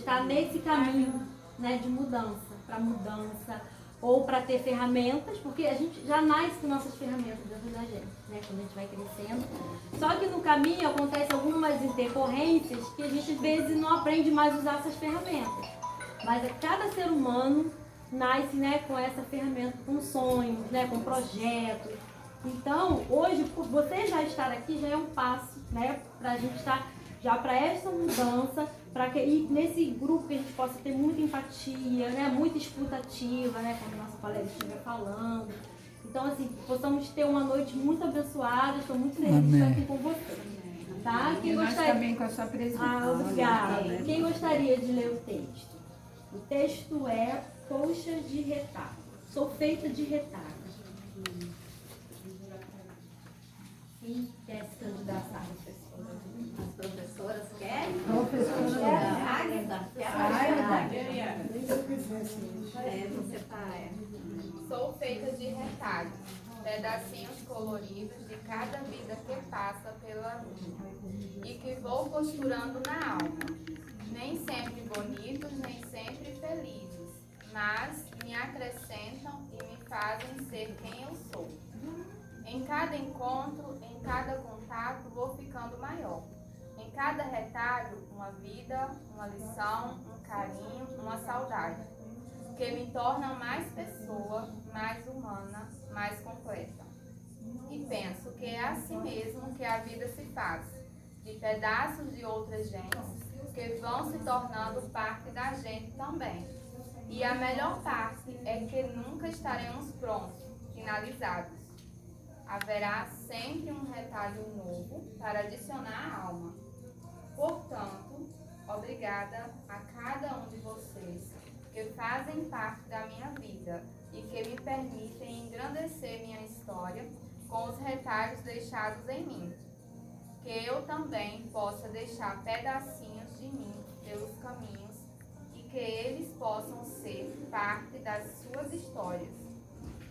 está nesse caminho, né, de mudança, para mudança, ou para ter ferramentas, porque a gente já nasce com nossas ferramentas dentro da gente, né, quando a gente vai crescendo. Só que no caminho acontecem algumas intercorrências que a gente às vezes não aprende mais a usar essas ferramentas. Mas cada ser humano nasce, né, com essa ferramenta, com sonhos, né, com projetos. Então, hoje, você já estar aqui já é um passo, né, para a gente estar já para essa mudança, para que e nesse grupo que a gente possa ter muita empatia, né, muita escutativa, né, como a nossa palestra estiver falando. Então, assim, possamos ter uma noite muito abençoada. Estou muito feliz de estar aqui com você. Tá? Quem gostaria... também com a sua presença. Obrigada. Quem gostaria de ler o texto? O texto é Colchas de Retalho. Sou feita de retalho. Quem quer se candidatar? As professoras querem? Você tá. Sou feita de retalhos, pedacinhos coloridos de cada vida que passa pela minha, e que vou costurando na alma. Nem sempre bonitos, nem sempre felizes, mas me acrescentam e me fazem ser quem eu sou. Em cada encontro, em cada contato, vou ficando maior. Em cada retalho, uma vida, uma lição, um carinho, uma saudade, que me tornam mais pessoa, mais humana, mais completa. E penso que é assim mesmo que a vida se faz, de pedaços de outras gentes, que vão se tornando parte da gente também. E a melhor parte é que nunca estaremos prontos, finalizados. Haverá sempre um retalho novo para adicionar à alma. Portanto, obrigada a cada um de vocês que fazem parte da minha vida e que me permitem engrandecer minha história com os retalhos deixados em mim. Que eu também possa deixar pedacinhos de mim pelos caminhos e que eles possam ser parte das suas histórias.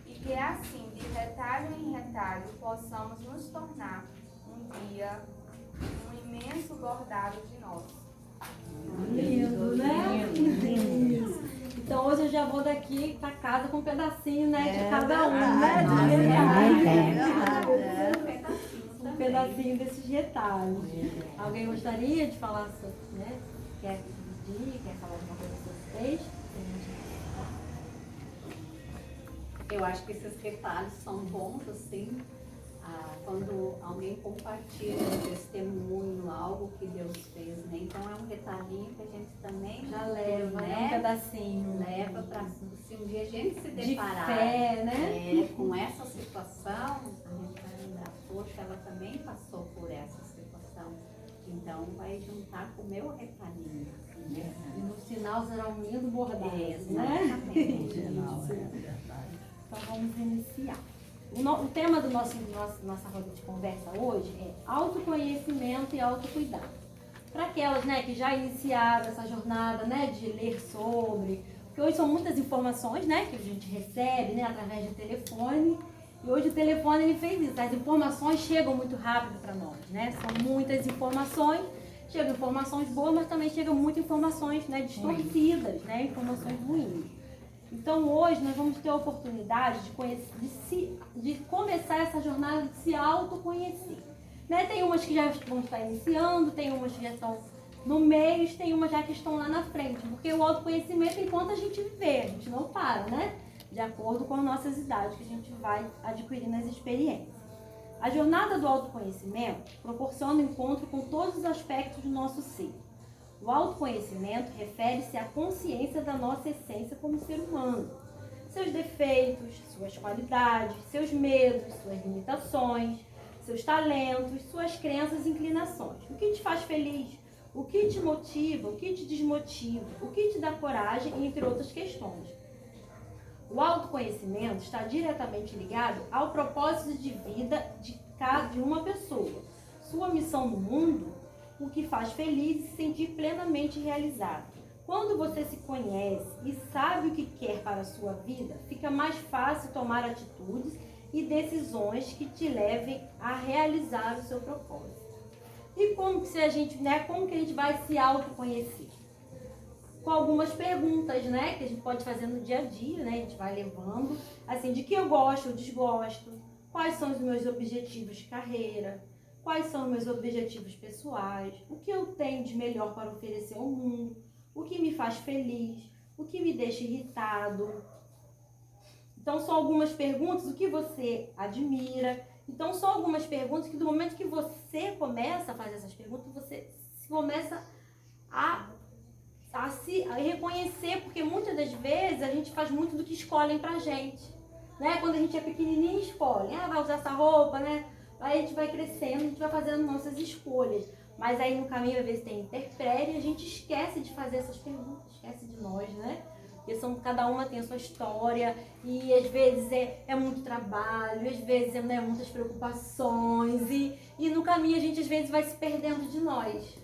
E que assim, de retalho em retalho, possamos nos tornar um dia um imenso bordado de nós. Lindo, né? Lindo. Então hoje eu já vou daqui para casa com um pedacinho, né, de cada um, né? Um pedacinho desses retalhos. Alguém gostaria de falar sobre, né? Quer dividir, quer falar alguma coisa sobre texto? Eu acho que esses retalhos são bons, assim, quando alguém compartilha um testemunho, algo que Deus fez, né? Então é um retalhinho que a gente também Já leva, né? Um pedacinho. Leva para se um dia a gente se De deparar fé, né? com essa situação, a gente vai lembrar, poxa, ela também passou por essa situação. Então vai juntar com o meu retalhinho. Né? E no final será um lindo bordado, né? Exatamente. Então vamos iniciar. O tema do nossa roda de conversa hoje é autoconhecimento e autocuidado. Para aquelas, né, que já iniciaram essa jornada, né, de ler sobre, porque hoje são muitas informações, né, que a gente recebe, né, através do telefone. E hoje o telefone ele fez isso, as informações chegam muito rápido para nós, né? São muitas informações, chegam informações boas, mas também chegam muitas informações, né, distorcidas, né, informações ruins. Então hoje nós vamos ter a oportunidade de começar essa jornada de se autoconhecer. Né? Tem umas que já vão estar iniciando, tem umas que já estão no meio, tem umas já que estão lá na frente. Porque o autoconhecimento é enquanto a gente viver, a gente não para, né? De acordo com as nossas idades que a gente vai adquirindo as experiências. A jornada do autoconhecimento proporciona o encontro com todos os aspectos do nosso ser. O autoconhecimento refere-se à consciência da nossa essência como ser humano. Seus defeitos, suas qualidades, seus medos, suas limitações, seus talentos, suas crenças e inclinações. O que te faz feliz? O que te motiva? O que te desmotiva? O que te dá coragem? Entre outras questões. O autoconhecimento está diretamente ligado ao propósito de vida de uma pessoa. Sua missão no mundo, o que faz feliz e se sentir plenamente realizado. Quando você se conhece e sabe o que quer para a sua vida, fica mais fácil tomar atitudes e decisões que te levem a realizar o seu propósito. E como que a gente vai se autoconhecer? com algumas perguntas, né, que a gente pode fazer no dia a dia, né, a gente vai levando, assim, de que eu gosto ou desgosto, quais são os meus objetivos de carreira, quais são os meus objetivos pessoais, o que eu tenho de melhor para oferecer ao mundo, o que me faz feliz, o que me deixa irritado. Então, são algumas perguntas, o que você admira. Então, são algumas perguntas que do momento que você começa a fazer essas perguntas, você começa a se reconhecer, porque muitas das vezes a gente faz muito do que escolhem pra gente, né? Quando a gente é pequenininho, escolhe, vai usar essa roupa, né? Aí a gente vai crescendo, a gente vai fazendo nossas escolhas, mas aí no caminho às vezes tem interprério e a gente esquece de fazer essas perguntas, esquece de nós, né? Porque cada uma tem a sua história e às vezes é muito trabalho, às vezes é, né, muitas preocupações e no caminho a gente às vezes vai se perdendo de nós,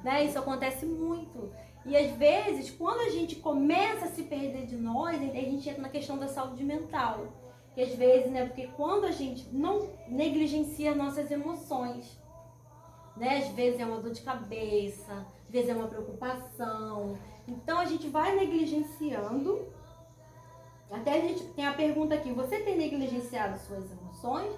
né? Isso acontece muito. E às vezes, quando a gente começa a se perder de nós, a gente entra na questão da saúde mental. Que às vezes, né, porque quando a gente não negligencia nossas emoções, né, às vezes é uma dor de cabeça, às vezes é uma preocupação. Então a gente vai negligenciando. Até a gente tem a pergunta aqui, você tem negligenciado suas emoções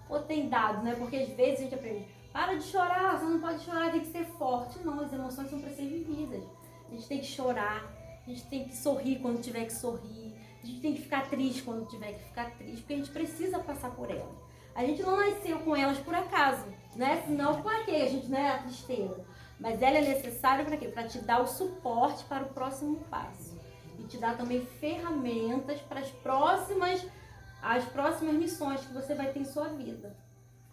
ou tem dado, né? Porque às vezes a gente aprende, para de chorar, você não pode chorar, tem que ser forte. Não, as emoções são para ser vividas. A gente tem que chorar, a gente tem que sorrir quando tiver que sorrir, a gente tem que ficar triste quando tiver que ficar triste, porque a gente precisa passar por elas. A gente não nasceu com elas por acaso, né? Senão, por que a gente não é a tristeza? Mas ela é necessária para quê? Para te dar o suporte para o próximo passo. E te dar também ferramentas para as próximas missões que você vai ter em sua vida.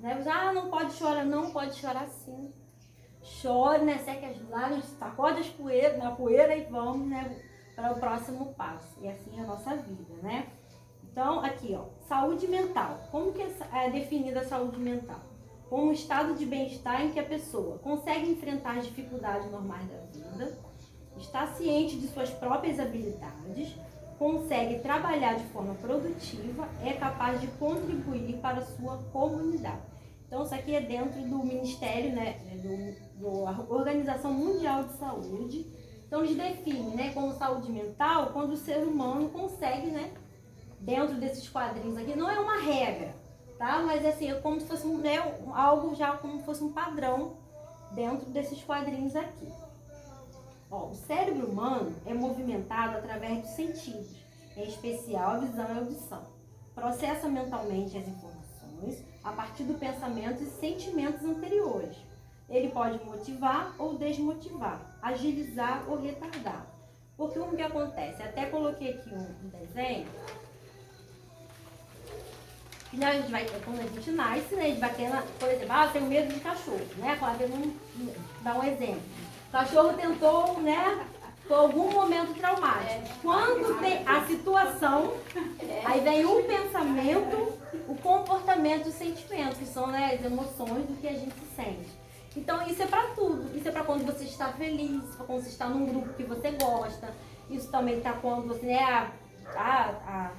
Né? Não pode chorar sim. Chore, né? Seque as lágrimas, sacode a poeira e vamos, né, para o próximo passo. E assim é a nossa vida, né? Então, aqui, ó, saúde mental. Como que é definida a saúde mental? Como um estado de bem-estar em que a pessoa consegue enfrentar as dificuldades normais da vida, está ciente de suas próprias habilidades, consegue trabalhar de forma produtiva, é capaz de contribuir para a sua comunidade. Então, isso aqui é dentro do Ministério, né, da Organização Mundial de Saúde. Então, eles definem, né, como saúde mental quando o ser humano consegue, né, dentro desses quadrinhos aqui, não é uma regra, tá? Mas assim, é como se fosse algo já como se fosse um padrão dentro desses quadrinhos aqui. Ó, o cérebro humano é movimentado através dos sentidos, em especial a visão e a audição. Processa mentalmente as informações a partir do pensamento e sentimentos anteriores. Ele pode motivar ou desmotivar, agilizar ou retardar. Porque o que acontece? Até coloquei aqui um desenho. Quando a gente nasce, né, a gente vai tendo, por exemplo, eu tenho medo de cachorro, né? Vamos dar um exemplo. O cachorro tentou, né, por algum momento traumático. Quando tem a situação, aí vem o pensamento, o comportamento e o sentimento, que são, né, as emoções do que a gente sente. Então isso é para tudo. Isso é para quando você está feliz, para quando você está num grupo que você gosta. Isso também está quando você, né,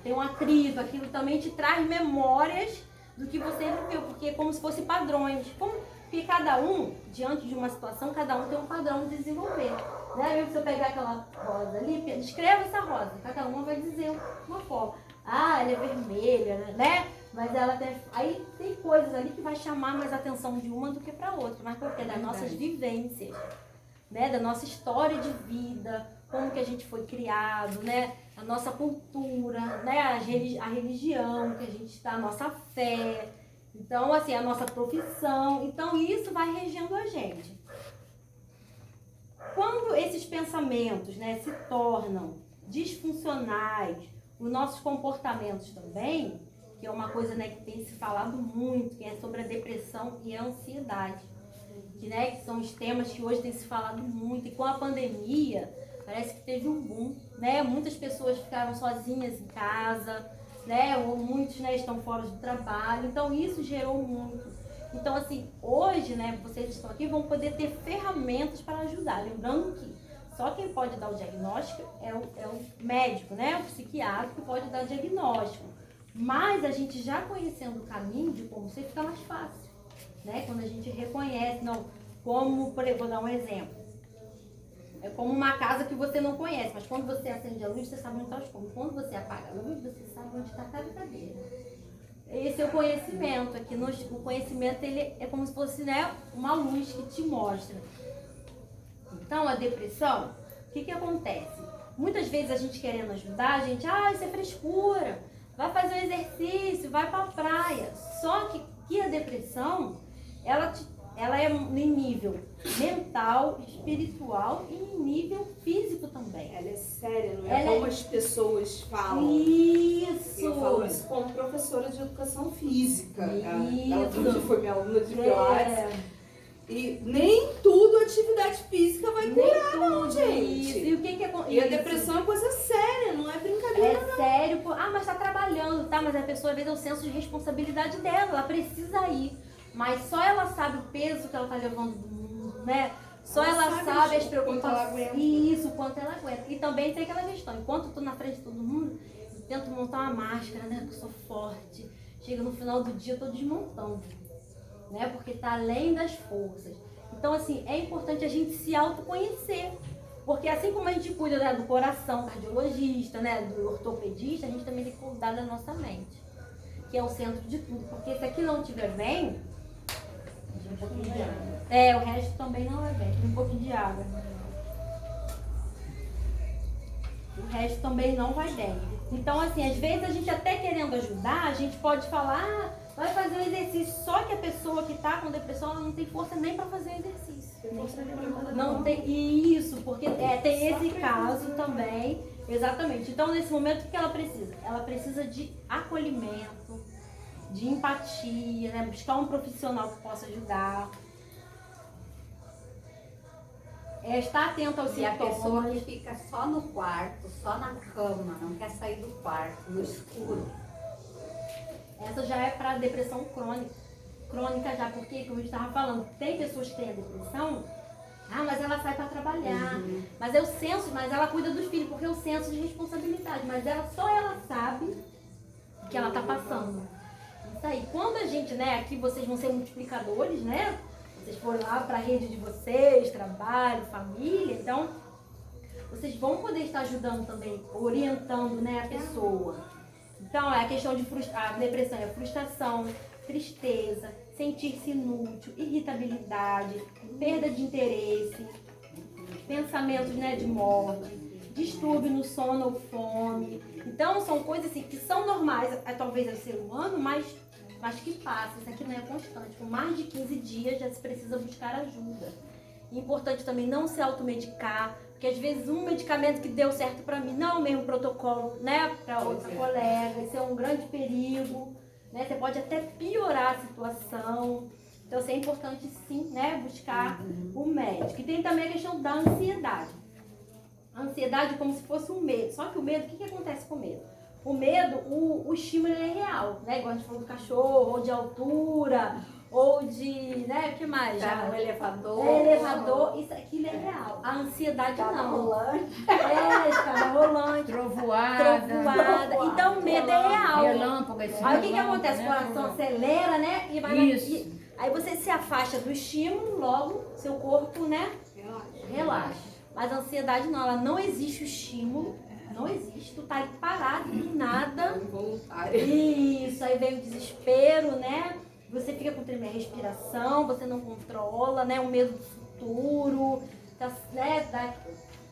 tem um atrito, aquilo também te traz memórias do que você viveu, porque é como se fossem padrões. Porque cada um, diante de uma situação, cada um tem um padrão de desenvolver. Né? Se eu pegar aquela rosa ali, descreva essa rosa, cada uma vai dizer uma forma. Ela é vermelha, né? Mas ela tem. Aí tem coisas ali que vai chamar mais atenção de uma do que para outra, mas porque é das nossas vivências, né? Da nossa história de vida, como que a gente foi criado, né? A nossa cultura, né? A religião que a gente está, a nossa fé. Então, assim, a nossa profissão. Então, isso vai regendo a gente. Quando esses pensamentos, né, se tornam disfuncionais, os nossos comportamentos também, que é uma coisa, né, que tem se falado muito, que é sobre a depressão e a ansiedade, né, que são os temas que hoje tem se falado muito. E com a pandemia, parece que teve um boom, né? Muitas pessoas ficaram sozinhas em casa, né? Ou muitos, né, estão fora do trabalho. Então isso gerou muito. Então assim, hoje, né, vocês estão aqui vão poder ter ferramentas para ajudar. Lembrando que só quem pode dar o diagnóstico é o médico, né? O psiquiatra que pode dar o diagnóstico. Mas a gente já conhecendo o caminho de como você fica mais fácil, né? Quando a gente reconhece, não, como, por exemplo, vou dar um exemplo. É como uma casa que você não conhece, mas quando você acende a luz, você sabe onde está os cômodos. Quando você apaga a luz, você sabe onde está cada cadeira. Esse é o conhecimento. Aqui o conhecimento ele é como se fosse, né, uma luz que te mostra. Então, a depressão, o que acontece? Muitas vezes a gente querendo ajudar, a gente, isso é frescura, vai fazer um exercício, vai pra praia. Só que a depressão, ela é em nível mental, espiritual e em nível físico também. Ela é séria, não é como as pessoas falam. Isso! Eu falo isso como professora de educação física. Isso. Ela também foi minha aluna de Pilates. E nem tudo atividade física vai curar, não, gente. Isso. E o que é E a depressão é coisa séria, não é brincadeira, não. É sério. Mas tá trabalhando, tá? Mas a pessoa, às vezes, é o senso de responsabilidade dela. Ela precisa ir. Mas só ela sabe o peso que ela tá levando do mundo, né? Só ela sabe as preocupações. Isso, quanto ela aguenta. E também tem aquela questão. Enquanto eu tô na frente de todo mundo, eu tento montar uma máscara, né? Que eu sou forte. Chega no final do dia, eu tô desmontando. Né? Porque tá além das forças. Então, assim, é importante a gente se autoconhecer. Porque assim como a gente cuida, né, do coração, cardiologista, né, do ortopedista, a gente também tem que cuidar da nossa mente, que é o centro de tudo. Porque se aqui não estiver bem, um pouquinho de água. O resto também não é bem. Um pouquinho de água. O resto também não vai bem. Então, assim, às vezes a gente até querendo ajudar, a gente pode falar, vai fazer um exercício, só que a pessoa que está com depressão, ela não tem força nem para fazer o exercício. Não tem isso, porque tem esse caso também, exatamente. Então, nesse momento, o que ela precisa? Ela precisa de acolhimento, de empatia, né? Buscar um profissional que possa ajudar. Estar atento aos sintomas. E a pessoa que sintomas. fica só no quarto, só na cama, não quer sair do quarto, no escuro. Essa já é para depressão crônica. Crônica já, porque, como a gente estava falando, tem pessoas que têm a depressão, mas ela sai para trabalhar, mas é o senso, mas ela cuida dos filhos, porque é o senso de responsabilidade, mas só ela sabe o que ela está passando. Isso aí, quando a gente, né, aqui vocês vão ser multiplicadores, né, vocês foram lá para a rede de vocês, trabalho, família, então vocês vão poder estar ajudando também, orientando, né, a pessoa. Então, é a questão de a depressão é frustração, tristeza, sentir-se inútil, irritabilidade, perda de interesse, pensamentos, né, de morte, distúrbio no sono ou fome. Então, são coisas assim, que são normais, talvez ao ser humano, mas que passa. Isso aqui não é constante. Com mais de 15 dias já se precisa buscar ajuda. E importante também não se automedicar, porque às vezes um medicamento que deu certo para mim não é o mesmo protocolo, né, para outra colega. Isso é um grande perigo, né? Você pode até piorar a situação. Então, assim, é importante sim, né, buscar o médico. E tem também a questão da ansiedade. A ansiedade é como se fosse um medo. Só que o medo, o que acontece com o medo? O medo, o estímulo é real, né? Igual a gente falou do cachorro, ou de altura, ou de, né, o que mais? O elevador. Elevador, isso aquilo é real. A ansiedade não. Rolante. Escada rolante. Trovoada. Então o medo é real. Relâmpago, Aí o que acontece? O coração acelera, né? E vai Isso. Aí você se afasta do estímulo, logo seu corpo, né? Relaxa. Mas a ansiedade não, ela não existe o estímulo. Não existe, tu tá aí parado, do nada. Isso, aí vem o desespero, né? Você fica com tremer a respiração, você não controla, né? O medo do futuro, né?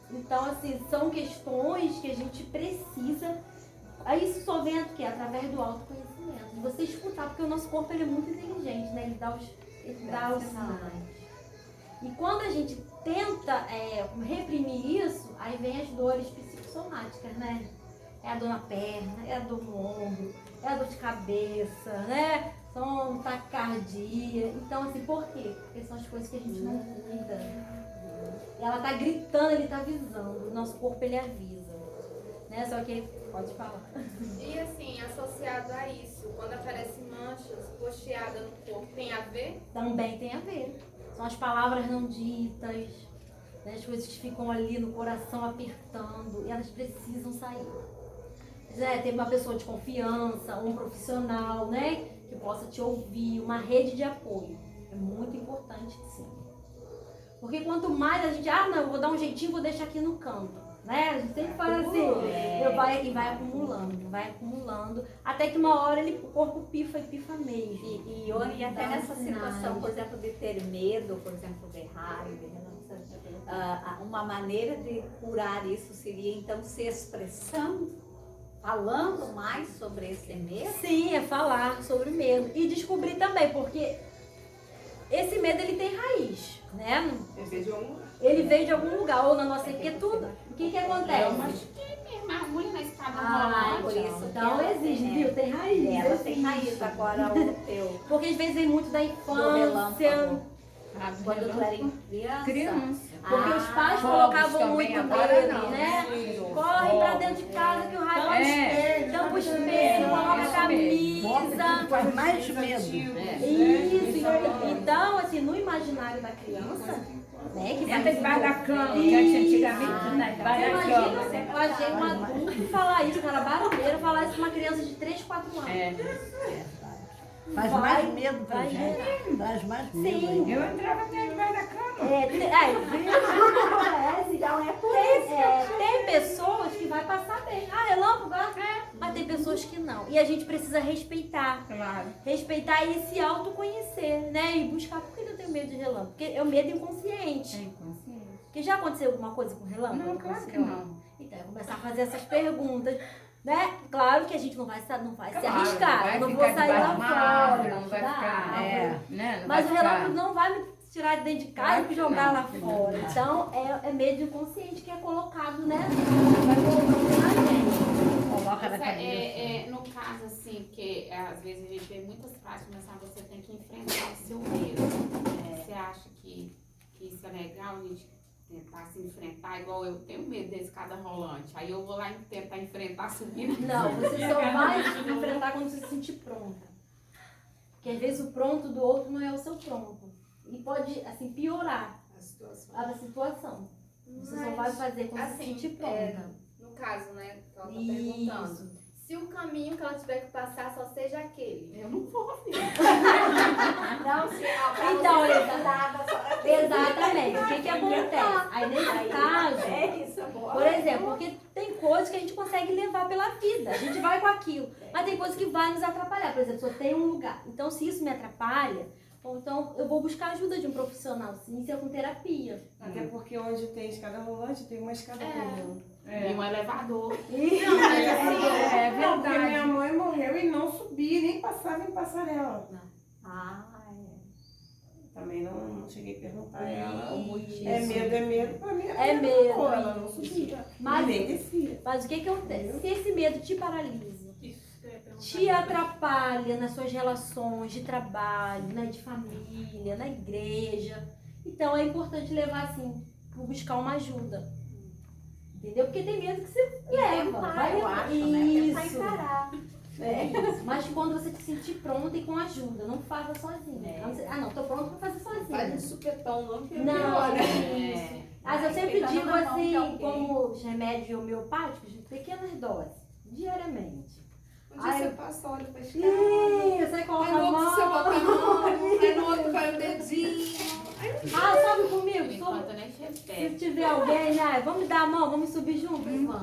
Então, assim, são questões que a gente precisa. Aí isso só vem através do autoconhecimento. De você escutar, porque o nosso corpo ele é muito inteligente, né? Ele dá os sinais. E quando a gente tenta reprimir isso, aí vem as dores psicossomáticas, né? É a dor na perna, é a dor no ombro, é a dor de cabeça, né? São taquicardia. Então, assim, por quê? Porque são as coisas que a gente não cuida. Ela tá gritando, ele tá avisando. O nosso corpo, ele avisa. Né? Só que, pode falar. E assim, associado a isso, quando aparecem manchas, posteadas no corpo, tem a ver? Também tem a ver. São as palavras não ditas, né? As coisas que ficam ali no coração apertando e elas precisam sair. Tem uma pessoa de confiança, um profissional, né? Que possa te ouvir, uma rede de apoio. É muito importante, sim. Porque quanto mais a gente, não, eu vou dar um jeitinho, vou deixar aqui no canto. Né? A gente sempre faz assim, vai acumulando, até que uma hora o corpo pifa mesmo. E até nessa situação, por exemplo, de ter medo, por exemplo, de raiva, uma maneira de curar isso seria então se expressando, falando mais sobre esse medo? Sim, é falar sobre o medo e descobrir também, porque esse medo ele tem raiz, né? Ele veio de algum lugar, ou na nossa porque tudo. O que acontece? Acho que minha irmã ruim na escada rolante. Por isso Então existe, viu? Tem raiz. Ela tem raiz, agora o teu. Porque às vezes vem muito da infância. Quando tu era criança. Porque os pais fogos colocavam também, muito agora medo, não. né? Sim. Corre pra dentro de casa que o raio vai tampa o espelho, coloca a camisa. Faz mais medo. Isso, então, assim, no imaginário da criança, né? Que Entra debaixo da cama, que antigamente, né? Debaixo da cama. Imagina, eu achei um adulto falar isso, cara, barulheiro, falar isso pra uma criança de 3, 4 anos. Faz Vai- mais medo pra vai gente. Faz mais medo. Sim. Eu entrava até debaixo da cama. Tem pessoas que vai passar bem. Relâmpago, mas tem pessoas que não. E a gente precisa respeitar. Claro. Respeitar e se autoconhecer, né? E buscar. Por que eu tenho medo de relâmpago? Porque é o medo inconsciente. É inconsciente. Porque já aconteceu alguma coisa com relâmpago? Não, claro que não. Então, começar a fazer essas perguntas, né? Claro que a gente não vai se Claro, arriscar. vai Eu não vou ficar sair lá debaixo de uma árvore, fora. não vai da ficar, árvore. né? Não Mas o vai ficar- relâmpago não vai me tirar de dentro de casa Claro e que jogar não, lá que fora. não. Então, é medo inconsciente que é colocado, né? Vai colocando na gente. Coloca na Isso cabeça. no caso, assim, porque às vezes a gente vê muitas práticas, mas você tem que enfrentar o seu medo. Você acha que isso é legal, a gente tentar se enfrentar, igual eu tenho medo da escada rolante. Aí eu vou lá e tentar enfrentar subindo. Não, você só vai se enfrentar quando você se sentir pronta. Porque às vezes o pronto do outro não é o seu pronto. E pode, assim, piorar a situação. Você só vai fazer quando se sentir pronta. No caso, né, que ela tá Isso. perguntando. Se o caminho que ela tiver que passar só seja aquele. Eu não vou, filho. Não, se Então, exatamente. exatamente. O que acontece? Aí nesse caso, Isso é bom. por exemplo, porque tem coisas que a gente consegue levar pela vida. A gente vai com aquilo. Mas tem coisas que vai nos atrapalhar. Por exemplo, se eu tenho um lugar. Então, se isso me atrapalha, então eu vou buscar ajuda de um profissional. Se iniciar com terapia. Até porque onde tem escada rolante, tem uma escada rolante. E um elevador. É Não, porque verdade. minha mãe morreu e não subia, nem passava em passarela. Também não cheguei a perguntar a ela. O motivo. É medo, pra mim É medo. boa, ela não subia. Mas- Nem descia. Mas o que acontece? Se esse medo te paralisa, te atrapalha nas suas relações de trabalho, né, de família, na igreja, então é importante levar assim, buscar uma ajuda. Entendeu? Porque tem medo que você leva. Vai eu levar. acho, né? Tentar Isso. encarar. É isso. Mas quando você se sentir pronta e com ajuda, não faça sozinha. Não, tô pronta pra fazer sozinha. Faz um supetão, não, que é Não, pior, né? isso. Mas eu sempre Respeitando digo na mão de assim, alguém. como os remédios homeopáticos, de pequenas doses, diariamente. Um dia Ai. você passa óleo pra escada. Isso, aí coloca Aí a no outro você bota a mão. mão, aí no outro vai o dedinho. Sobe comigo. Por enquanto eu nem chego Se perto. tiver alguém, né, vamos dar a mão, vamos subir juntos? Vamos.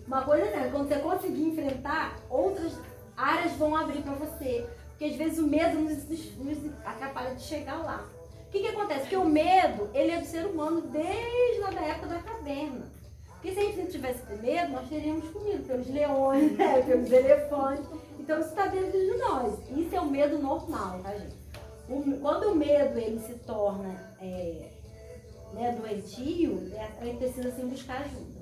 Uma coisa é, quando você conseguir enfrentar, outras áreas vão abrir pra você. Porque às vezes o medo nos atrapalha de chegar lá. O que acontece? Porque o medo, ele é do ser humano desde lá da época da caverna. Porque se a gente não tivesse medo, nós teríamos comido pelos leões, né, pelos elefantes. Então isso está dentro de nós. Isso é o medo normal, tá, gente? Quando o medo ele se torna doentio, ele precisa assim, buscar ajuda.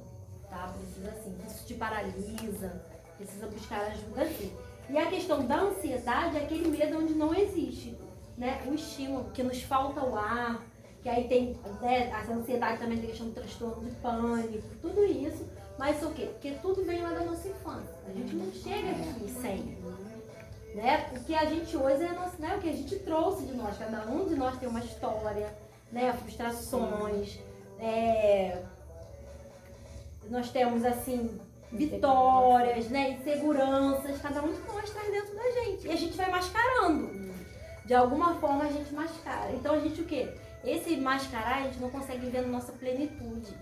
Tá? Precisa assim, isso te paralisa, precisa buscar ajuda assim. E a questão da ansiedade é aquele medo onde não existe, né? O estímulo, que nos falta o ar, que aí tem, né, a ansiedade também tem questão do transtorno de pânico, tudo isso. Mas o quê? Porque tudo vem lá da nossa infância. A gente não chega aqui sem. Né? O que a gente hoje é nosso, né? O que a gente trouxe de nós. Cada um de nós tem uma história, né? Frustrações. Nós temos assim vitórias, né? Inseguranças. Cada um de nós traz dentro da gente. E a gente vai mascarando. De alguma forma a gente mascara. Então a gente o quê? esse mascarar a gente não consegue ver na nossa plenitude.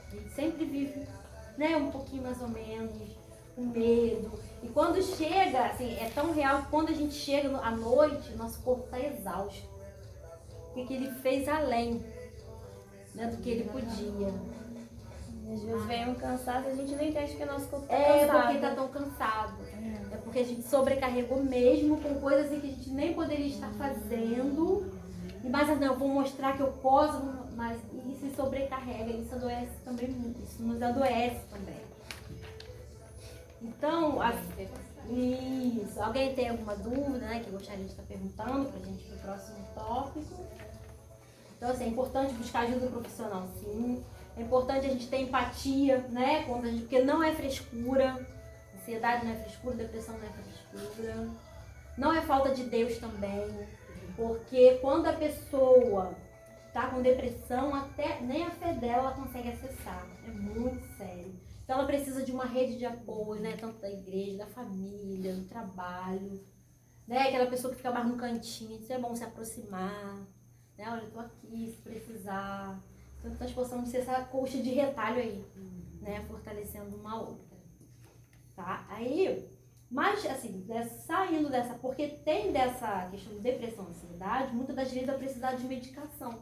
A gente sempre vive, né, um pouquinho mais ou menos, com medo. E quando chega, assim, é tão real que quando a gente chega à noite, nosso corpo está exausto. Porque ele fez além, né, do que ele podia. Às vezes vem um cansaço e a gente nem entende que o nosso corpo tá É cansado. porque tá tão cansado. É porque a gente sobrecarregou mesmo com coisas que a gente nem poderia estar fazendo. Mas não, eu vou mostrar que eu posso, mas isso se sobrecarrega, isso adoece também muito, isso nos adoece também. Então, isso. Alguém tem alguma dúvida, né, que gostaria de estar perguntando pra gente ir pro próximo tópico? Então, assim, é importante buscar ajuda profissional, sim. É importante a gente ter empatia, né, porque não é frescura. Ansiedade não é frescura, depressão não é frescura. Não é falta de Deus também. Porque quando a pessoa está com depressão, até nem a fé dela ela consegue acessar. É muito sério. Então ela precisa de uma rede de apoio, né? Tanto da igreja, da família, do trabalho. Né? Aquela pessoa que fica mais no cantinho, isso é bom se aproximar. Né? Olha, eu tô aqui, se precisar. Então nós possamos ser essa coxa de retalho aí, né? Fortalecendo uma outra. Tá? Aí, mas assim, saindo dessa, porque tem dessa questão de depressão e ansiedade, muitas das vezes vai precisar de medicação.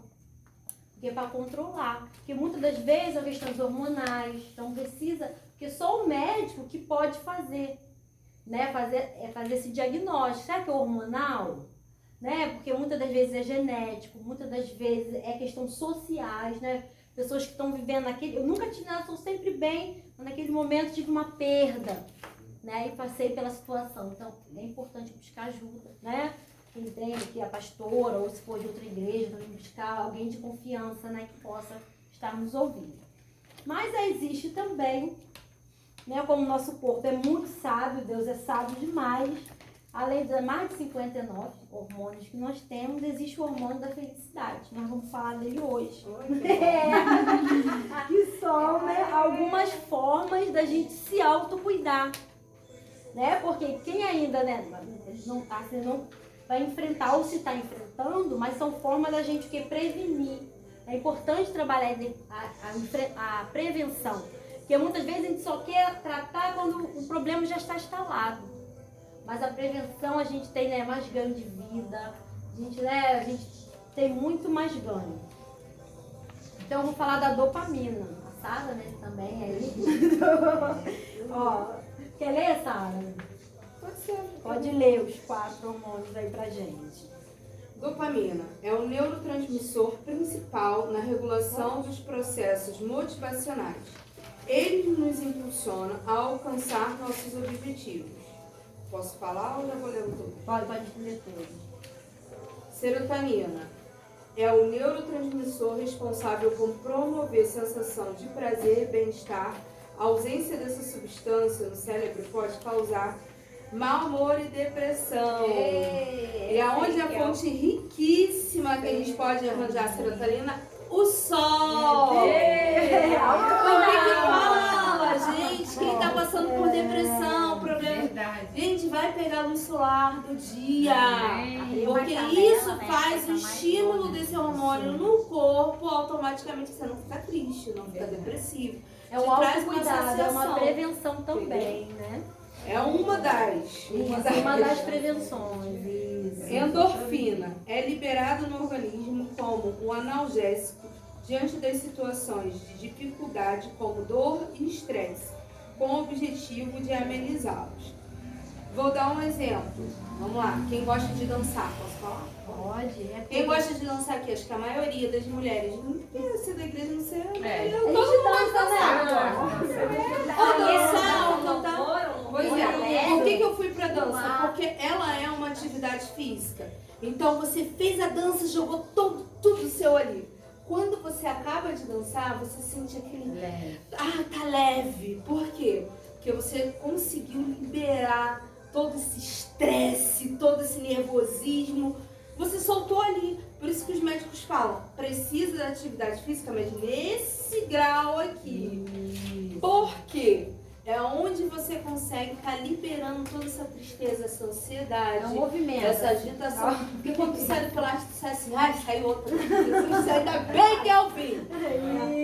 Porque é para controlar. Porque muitas das vezes são questões hormonais, então precisa, porque só o médico que pode fazer, né? Fazer esse diagnóstico. Será que é hormonal? Né? Porque muitas das vezes é genético, muitas das vezes é questões sociais, né? Pessoas que estão vivendo naquele... Eu nunca tive nada, estou sempre bem, mas naquele momento tive uma perda, né? E passei pela situação. Então, é importante buscar ajuda, né? Quem tem aqui a pastora, ou se for de outra igreja, também buscar alguém de confiança, né? Que possa estar nos ouvindo. Mas existe também, né? Como o nosso corpo é muito sábio, Deus é sábio demais. Além de mais de 59 hormônios que nós temos, existe o hormônio da felicidade. Nós vamos falar dele hoje. Que são, né, algumas formas da gente se autocuidar. Né? Porque quem ainda, né, não está, não vai enfrentar ou se está enfrentando, mas são formas da gente prevenir. É importante trabalhar a prevenção. Porque muitas vezes a gente só quer tratar quando o problema já está instalado. Mas a prevenção a gente tem, né, mais ganho de vida, a gente tem muito mais ganho. Então eu vou falar da dopamina. A Sara, né, também aí. Ó, quer ler, Sara? Pode ser. Pode ler os 4 hormônios aí pra gente. Dopamina é o neurotransmissor principal na regulação dos processos motivacionais. Ele nos impulsiona a alcançar nossos objetivos. Posso falar ou já vou ler tudo? Pode ler tudo. Serotonina é o neurotransmissor responsável por promover sensação de prazer e bem-estar. A ausência dessa substância no cérebro pode causar mau humor e depressão. E aonde a fonte riquíssima que a gente pode arranjar a serotonina? O sol! Como é que fala, gente? Quem tá passando por depressão, problema... Gente, vai pegar luz solar do dia. Porque isso faz o estímulo desse hormônio no corpo, automaticamente você não fica triste, não fica depressivo. É o autocuidado, é uma prevenção também, né? É uma das prevenções. Isso. Endorfina é liberado no organismo como um analgésico diante das situações de dificuldade como dor e estresse, com o objetivo de amenizá-los. Vou dar um exemplo. Vamos lá. Quem gosta de dançar, posso falar? Pode. Quem gosta de dançar aqui? Acho que a maioria das mulheres, não precisa ser da igreja, não sei. A gente dança, né? Ou dançar, Pois é. Por que eu fui pra dança? Porque ela é uma atividade física. Então você fez a dança, jogou tudo seu ali. Quando você acaba de dançar, você sente aquele... Leve. Tá leve. Por quê? Porque você conseguiu liberar todo esse estresse, todo esse nervosismo. Você soltou ali. Por isso que os médicos falam, precisa da atividade física, mas nesse grau aqui. Por quê? É onde você consegue estar liberando toda essa tristeza, essa ansiedade. É um movimento. Essa agitação. Porque quando tu sai do pilates, tu sai assim, ai, sai outra. Jesus, ainda bem que eu vi.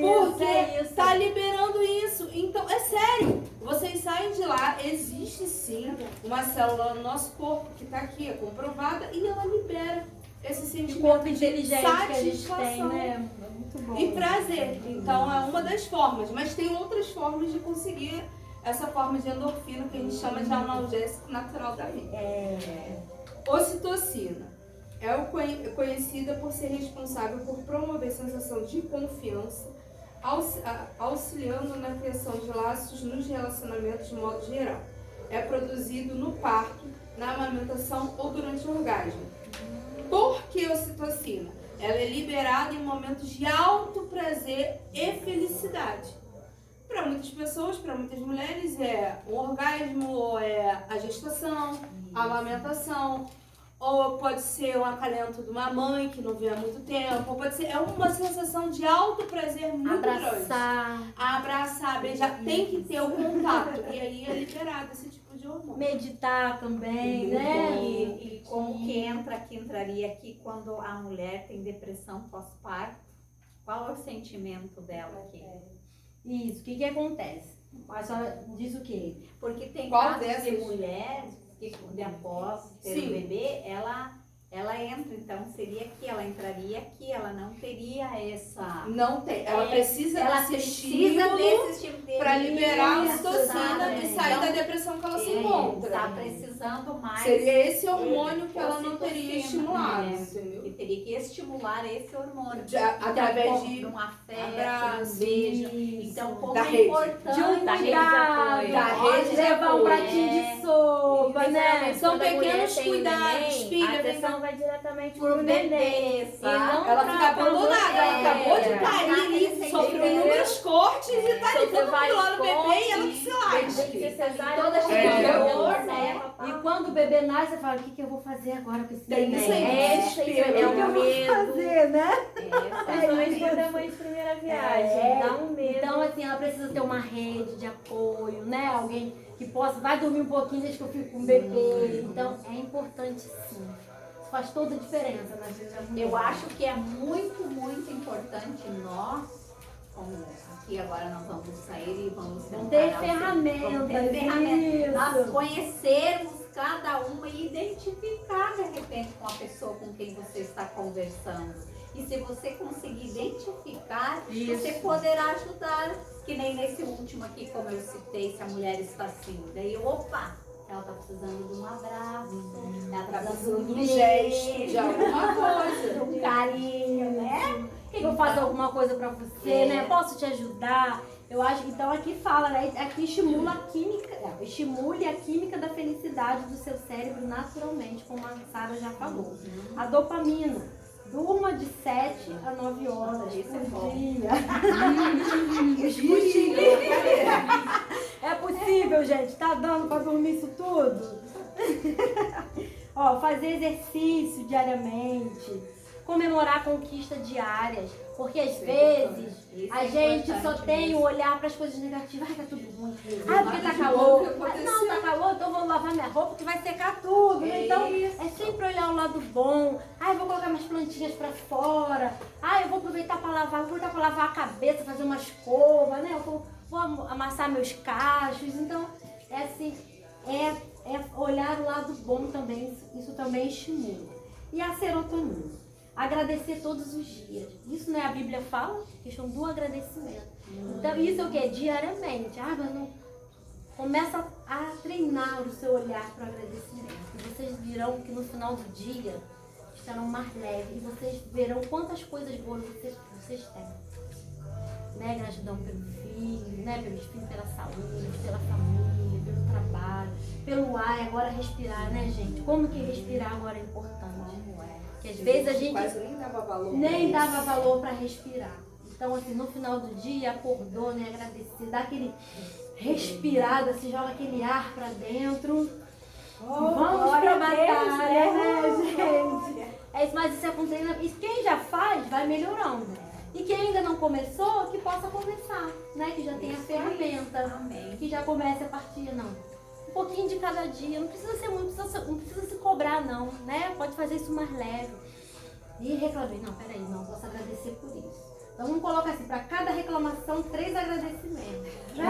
Porque tá liberando isso. Então, é sério. Vocês saem de lá, existe sim uma célula no nosso corpo que tá aqui, é comprovada, e ela libera esse O sentimento corpo de inteligente que a gente tem, satisfação né? É muito bom. e prazer. Então, é uma das formas. Mas tem outras formas de conseguir essa forma de endorfina que a gente chama de analgésico natural da mente. Ocitocina é conhecida por ser responsável por promover sensação de confiança, auxiliando na criação de laços nos relacionamentos de modo geral. É produzido no parto, na amamentação ou durante o orgasmo. Por que ocitocina? Ela é liberada em momentos de alto prazer e felicidade. Para muitas pessoas, para muitas mulheres, é o orgasmo, ou é a gestação, a amamentação, ou pode ser o acalento de uma mãe que não vê há muito tempo, ou pode ser uma sensação de alto prazer muito grande. Abraçar, beijar, tem que ter o contato. E aí é liberado esse tipo de hormônio. Meditar também, né? E como que entraria aqui quando a mulher tem depressão pós-parto? Qual é o sentimento dela aqui? Isso, o que acontece? A senhora diz o quê? Porque tem Qual casos de dessas? mulheres que após ter Sim. o bebê, ela entra, então seria que ela entraria aqui, ela não teria essa... Não tem. Ela precisa desse precisa estímulo desse tipo de para liberar a Isso, ocitocina sabe? e sair Então, da depressão que ela se encontra. Está precisando mais... Seria esse hormônio que ela não teria ocitocina, estimulado, né? entendeu? E teria que estimular esse hormônio. Através Então, de um afeto, abraço, um beijo. Então, como da é rede. importante... De um cuidado, Da rede de levar um apoio. pratinho de sopa, né? São Quando a mulher pequenos tem cuidados, neném, filha, a vem cá. atenção vai diretamente Pro pro neném. bebê, E sabe? não Ela pra fica abandonada, ela acabou de parir ali, sofreu inúmeros cortes e tá ali todo mundo lá no bebê e ela que se Tem que lasque. ser cesárea. Toda dor, né? E quando o bebê nasce, você fala, o que eu vou fazer agora com esse Tem neném? isso aí, É, desespero. é O que eu um vou medo. fazer, né? Principalmente quando é mãe de primeira viagem. Dá um medo. Então, assim, ela precisa ter uma rede de apoio, né? Alguém que possa, vai dormir um pouquinho desde que eu fico com o bebê. Então, é importante sim. Isso faz toda a diferença na vida da mulher. Eu acho que é muito, muito importante nós, como aqui agora nós vamos sair e vamos Vamos sentar ter ao ferramentas, centro, vamos ter ferramentas. isso. Nós conhecermos cada uma e identificar de repente com a pessoa com quem você está conversando. E se você conseguir identificar, você poderá ajudar. Que nem nesse último aqui, como eu citei, se a mulher está assim, daí opa, ela está precisando de um abraço, ela está precisando de um gesto, de alguma coisa. De um carinho, né? Quer que eu faça alguma coisa pra você, né? Posso te ajudar? Eu acho, então aqui fala, né? Aqui estimula a química, estimule a química da felicidade do seu cérebro naturalmente, como a Sara já falou. A dopamina. Durma de 7 a 9 horas Isso é por bom. dia. É possível, gente? Tá dando pra dormir isso tudo? Ó, fazer exercício diariamente. Comemorar conquistas diárias. Porque às vezes Isso a é gente só importante tem mesmo. o olhar para as coisas negativas. Ai, tá tudo ruim. Ai, porque tá calor. Mas não, tá calor, então vou lavar minha roupa que vai secar tudo. Né? Então, é sempre olhar o lado bom. Ai, vou colocar minhas plantinhas pra fora. Ai, eu vou aproveitar pra lavar, vou aproveitar pra lavar a cabeça, fazer uma escova, né? Eu vou amassar meus cachos. Então, é assim, é olhar o lado bom também. Isso também estimula. E a serotonina. Agradecer todos os dias. Isso, né, a Bíblia fala, questão do agradecimento. Então, isso é o quê? Diariamente. Ah, mas não... Começa a treinar o seu olhar para o agradecimento. E vocês verão que no final do dia estarão mais leves. E vocês verão quantas coisas boas vocês têm. Né? Gratidão pelo filho, né? Pelos filhos, pela saúde, pela família, pelo trabalho, pelo ar. Agora respirar, né, gente? Como que respirar agora é importante? Que às vezes a gente quase nem dava valor. nem dava valor para respirar. Então, assim, no final do dia, acordou, né? Agradecer, dá aquele respirado, assim, joga aquele ar para dentro. Vamos pra batalha, né, gente? É isso, mas isso é com treinamento. E quem já faz, vai melhorando. E quem ainda não começou, que possa começar, né? Que já tem a ferramenta. senta, Amém. que já comece a partir, não. Um pouquinho de cada dia, não precisa ser muito, não precisa se cobrar, não, né? Pode fazer isso mais leve. E reclamei, não, peraí, não posso agradecer por isso. Então vamos colocar assim, para cada reclamação, 3 agradecimentos. Né?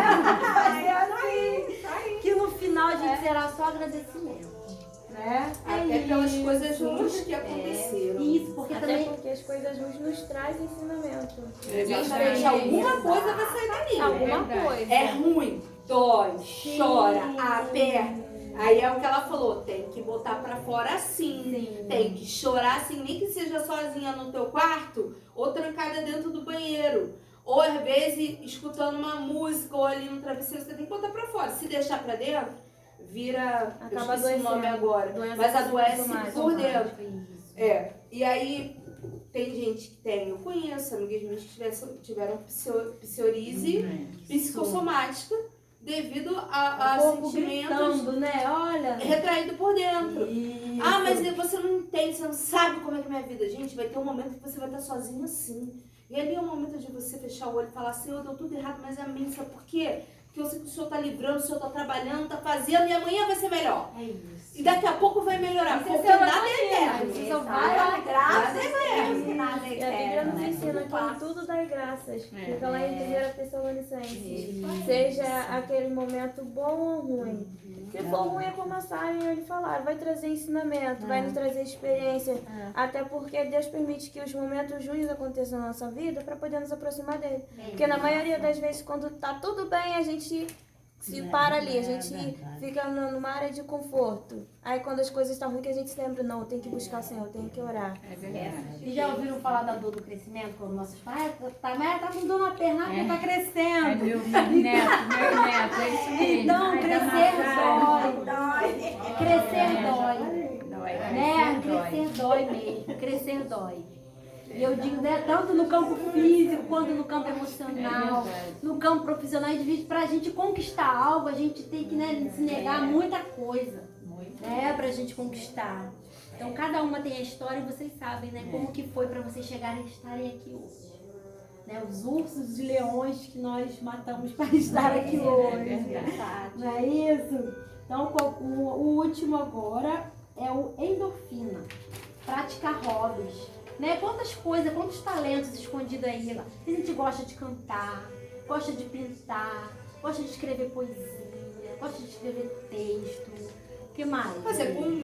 Fazer assim, que no final a gente será só agradecimento. Né? Até pelas coisas ruins que aconteceram. Isso, porque Até também porque as coisas ruins nos trazem ensinamento. Exatamente. Alguma coisa vai sair dali. Alguma coisa. É ruim, dói, chora, aperta. Aí é o que ela falou, tem que botar pra fora assim, tem que chorar assim, nem que seja sozinha no teu quarto ou trancada dentro do banheiro. Ou às vezes escutando uma música ou ali no travesseiro, você tem que botar pra fora. Se deixar pra dentro, vira, eu Acaba esqueci o nome adoecendo. agora, Doença mas adoece psicossomática. por dentro. É, e aí tem gente que tem, eu conheço amigas minhas que tiveram psoríase psicossomática devido a sentimentos gritando, né? Olha. retraído por dentro. Isso. Ah, mas você não entende, você não sabe como é que é minha vida. Gente, vai ter um momento que você vai estar sozinho assim. E ali é o momento de você fechar o olho e falar, Senhor, deu tudo errado, mas amém. Sabe por quê? Porque eu sei que o Senhor está livrando, o Senhor está trabalhando, está fazendo, e amanhã vai ser melhor. É isso. E daqui a pouco vai melhorar, Isso porque é nada é eterno. Você só vai lá, Nada é eterno. Nada E a Bíblia nos né? ensina que em tudo dai graças. Fica lá em 1 Tessalonicenses. Seja aquele momento bom ou ruim. Se for ruim, é como a Sara e ele falaram, vai trazer ensinamento, vai nos trazer experiência. Até porque Deus permite que os momentos ruins aconteçam na nossa vida para poder nos aproximar dele. Porque na maioria das vezes, quando tá tudo bem, a gente se para ali, a gente fica numa área de conforto. Aí quando as coisas estão ruins, que a gente se lembra, não, tem que buscar o Senhor, tem que orar. E já ouviram falar da dor do crescimento? Quando nossos pais, mas tá com dor na perna, porque tá crescendo. Meu neto, é isso mesmo. Então, Ai, crescer dá dói. Crescer dói. Dói, Né? Crescer dói mesmo. Crescer dói. E eu digo, né, tanto no campo físico quanto no campo emocional, no campo profissional, pra gente conquistar algo, a gente tem que, né, se negar a muita coisa, né, pra gente conquistar. Então cada uma tem a história e vocês sabem, né, como que foi pra vocês chegarem a estarem aqui hoje. Né, os ursos e leões que nós matamos para estar aqui hoje. Não é isso? Então o último agora é o endorfina. Praticar hobbies. Né? Quantas coisas, quantos talentos escondidos aí. A gente gosta de cantar, gosta de pintar, gosta de escrever poesia, gosta de escrever texto. O que mais? Fazer com